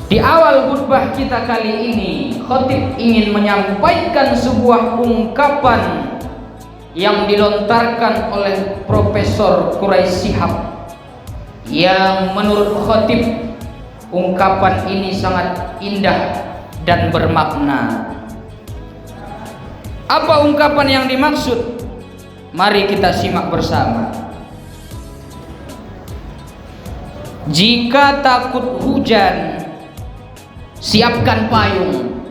Di awal khutbah kita kali ini, khatib ingin menyampaikan sebuah ungkapan yang dilontarkan oleh Profesor Quraisy Shihab, yang menurut khatib ungkapan ini sangat indah dan bermakna. Apa ungkapan yang dimaksud? Mari kita simak bersama. Jika takut hujan, siapkan payung.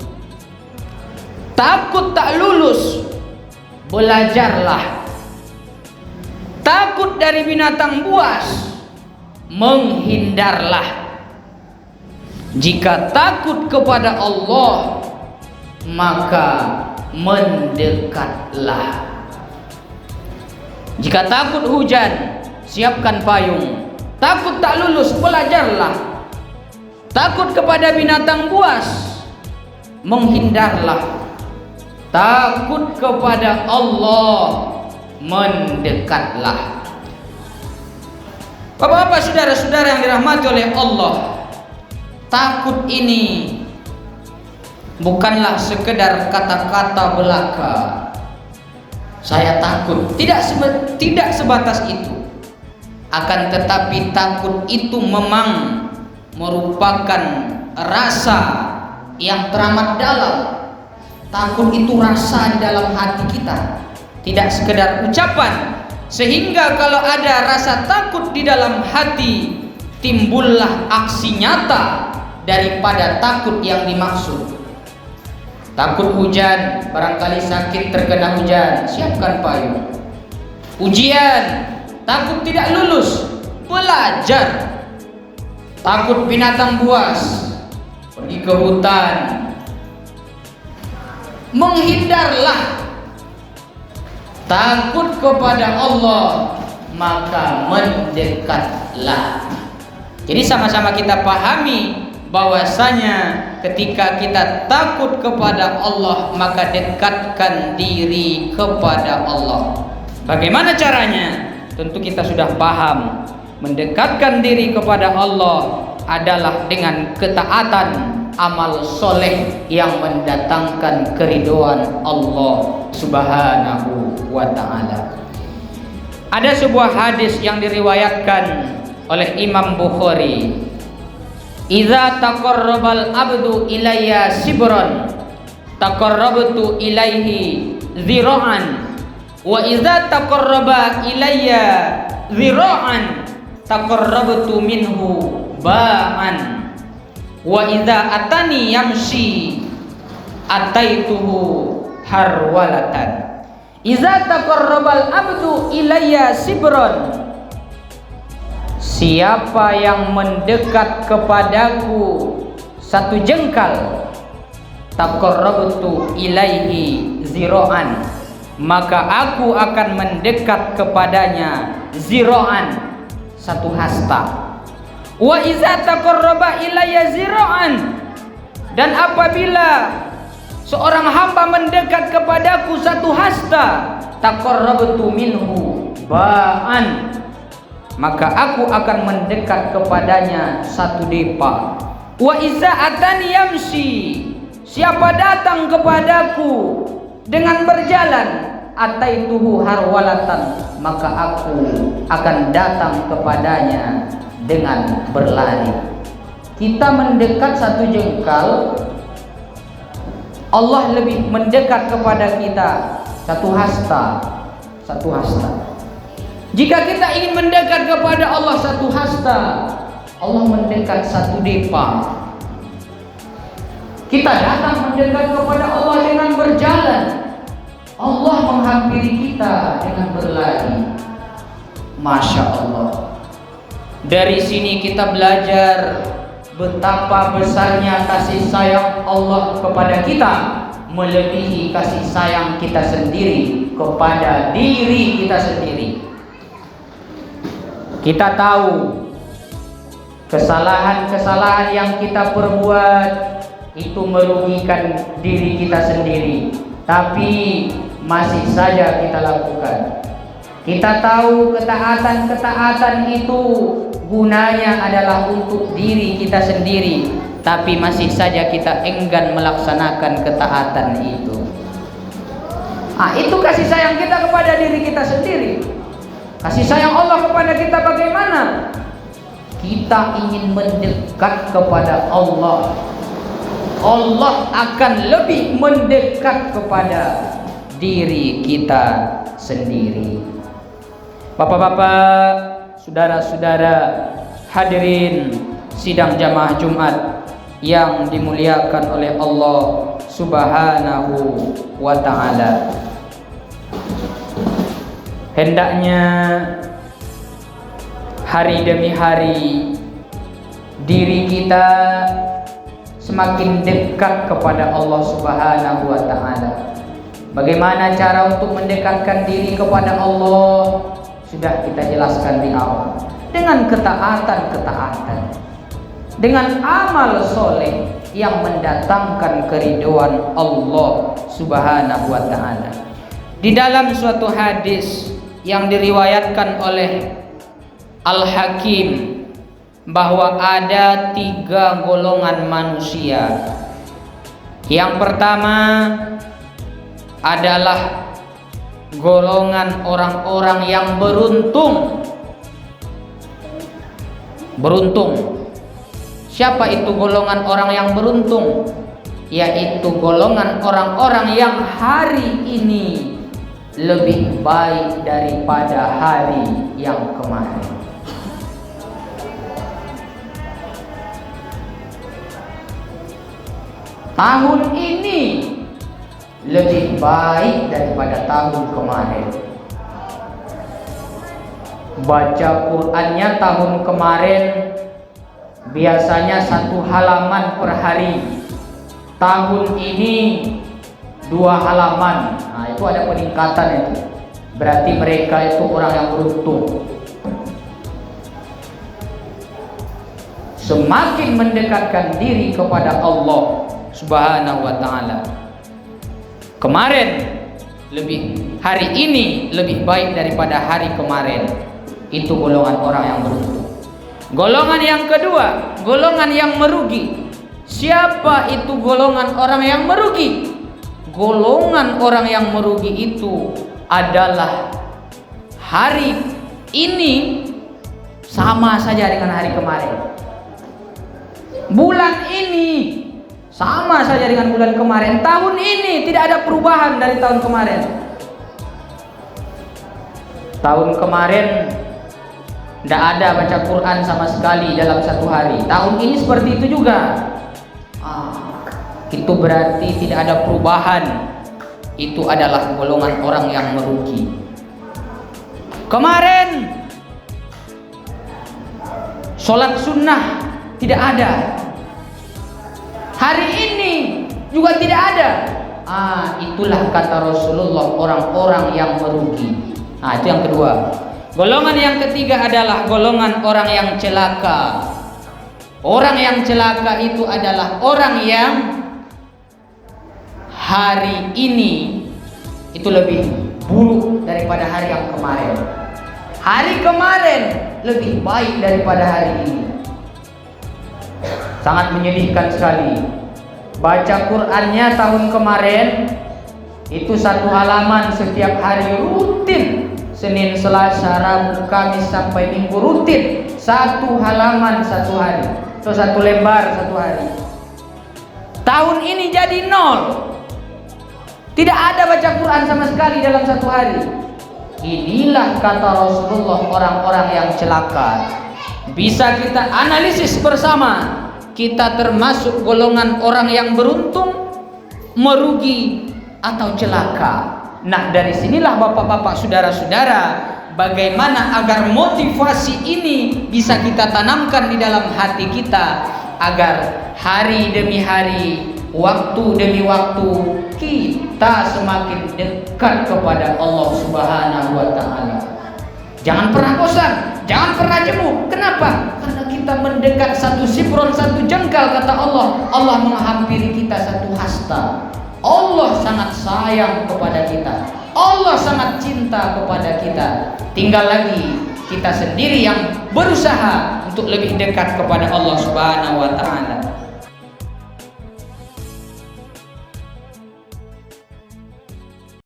Takut tak lulus, belajarlah. Takut dari binatang buas, menghindarlah. Jika takut kepada Allah, maka mendekatlah. Jika takut hujan, siapkan payung. Takut tak lulus, belajarlah. Takut kepada binatang buas, menghindarlah. Takut kepada Allah, mendekatlah. Bapak-bapak, saudara-saudara yang dirahmati oleh Allah, takut ini bukanlah sekedar kata-kata belaka. Saya takut, tidak sebatas itu. Akan tetapi takut itu memang merupakan rasa yang teramat dalam. Takut itu rasa di dalam hati kita, tidak sekedar ucapan. Sehingga kalau ada rasa takut di dalam hati, timbullah aksi nyata daripada takut yang dimaksud. Takut hujan, barangkali sakit terkena hujan, siapkan payung. Ujian, takut tidak lulus, belajar. Takut binatang buas, pergi ke hutan, menghindarlah. Takut kepada Allah, maka mendekatlah. Jadi sama-sama kita pahami bahwasanya ketika kita takut kepada Allah, maka dekatkan diri kepada Allah. Bagaimana caranya? Tentu kita sudah paham. Mendekatkan diri kepada Allah adalah dengan ketaatan, amal soleh yang mendatangkan keridhaan Allah Subhanahu wa ta'ala. Ada sebuah hadis yang diriwayatkan oleh Imam Bukhari. Idza taqarrabal abdu ilayya sibran, taqarrabtu ilaihi zira'an, wa idza taqarraba ilayya zira'an, taqarrabtu minhu ba'an, wa idza atani yamshi ataituhu harwalatan. Idza taqarrabal abdu ilayya sibran, siapa yang mendekat kepadaku satu jengkal, taqarrabtu ilaihi zira'an, maka aku akan mendekat kepadanya zira'an, satu hasta. Wa iza taqarraba ilayya zira'an, dan apabila seorang hamba mendekat kepadaku satu hasta, taqarrabtu minhu ba'an, maka aku akan mendekat kepadanya satu depa. Wa iza atani yamshi, siapa datang kepadaku dengan berjalan, ataituhu harwalatan, maka aku akan datang kepadanya dengan berlari. Kita mendekat satu jengkal, Allah lebih mendekat kepada kita satu hasta, satu hasta. Jika kita ingin mendekat kepada Allah satu hasta, Allah mendekat satu depa. Kita datang mendekat kepada Allah dengan berjalan, Allah menghampiri kita dengan berlari. Masya Allah. Dari sini kita belajar betapa besarnya kasih sayang Allah kepada kita, melebihi kasih sayang kita sendiri kepada diri kita sendiri. Kita tahu kesalahan-kesalahan yang kita perbuat itu merugikan diri kita sendiri, tapi masih saja kita lakukan. Kita tahu ketaatan itu gunanya adalah untuk diri kita sendiri, tapi masih saja kita enggan melaksanakan ketaatan itu. Itu kasih sayang kita kepada diri kita sendiri. Kasih sayang Allah kepada kita bagaimana? Kita ingin mendekat kepada Allah, Allah akan lebih mendekat kepada diri kita sendiri. Bapak-bapak, saudara-saudara, hadirin sidang jamaah Jumat yang dimuliakan oleh Allah Subhanahu wa ta'ala. Hendaknya hari demi hari diri kita semakin dekat kepada Allah Subhanahu wa ta'ala. Bagaimana cara untuk mendekatkan diri kepada Allah? Sudah kita jelaskan di awal. Dengan ketaatan, dengan amal soleh yang mendatangkan keridhaan Allah Subhanahu wa ta'ala. Di dalam suatu hadis yang diriwayatkan oleh Al-Hakim, bahwa ada 3 golongan manusia. Yang pertama adalah golongan orang-orang yang beruntung. Siapa itu golongan orang yang beruntung? Yaitu golongan orang-orang yang hari ini lebih baik daripada hari yang kemarin. Tahun ini lebih baik daripada tahun kemarin. Baca Qur'annya tahun kemarin biasanya 1 halaman per hari. Tahun ini 2 halaman. Itu ada peningkatan itu. Berarti mereka itu orang yang beruntung. Semakin mendekatkan diri kepada Allah Subhanahu wa ta'ala. Kemarin hari ini lebih baik daripada hari kemarin. Itu golongan orang yang beruntung. Golongan yang kedua, golongan yang merugi. Siapa itu golongan orang yang merugi? Golongan orang yang merugi itu adalah hari ini sama saja dengan hari kemarin. Bulan ini sama saja dengan bulan kemarin. Tahun ini tidak ada perubahan dari tahun kemarin. Tahun kemarin tidak ada baca Quran sama sekali dalam 1 hari. Tahun ini seperti itu juga. Itu berarti tidak ada perubahan. Itu adalah golongan orang yang merugi. Kemarin sholat sunnah tidak ada. Hari ini juga tidak ada. Itulah kata Rasulullah orang-orang yang merugi. Itu yang kedua. Golongan yang ketiga adalah golongan orang yang celaka. Orang yang celaka itu adalah orang yang hari ini itu lebih buruk daripada hari yang kemarin. Hari kemarin lebih baik daripada hari ini. Sangat menyedihkan sekali. Baca Qur'annya tahun kemarin itu 1 halaman setiap hari rutin. Senin, Selasa, Rabu, Kamis sampai Minggu rutin. 1 halaman 1 hari. Atau 1 lembar 1 hari. Tahun ini jadi 0. Tidak ada baca Quran sama sekali dalam 1 hari. Inilah kata Rasulullah orang-orang yang celaka. Bisa kita analisis bersama. Kita termasuk golongan orang yang beruntung, merugi, atau celaka. Nah, dari sinilah bapak-bapak, saudara-saudara, bagaimana agar motivasi ini bisa kita tanamkan di dalam hati kita, agar hari demi hari, waktu demi waktu, kita semakin dekat kepada Allah Subhanahu wa ta'ala. Jangan pernah bosan, jangan pernah jemu. Kenapa? Karena kita mendekat 1 sifron 1 jengkal, kata Allah. Allah menghampiri kita 1 hasta. Allah sangat sayang kepada kita. Allah sangat cinta kepada kita. Tinggal lagi kita sendiri yang berusaha untuk lebih dekat kepada Allah Subhanahu wa taala.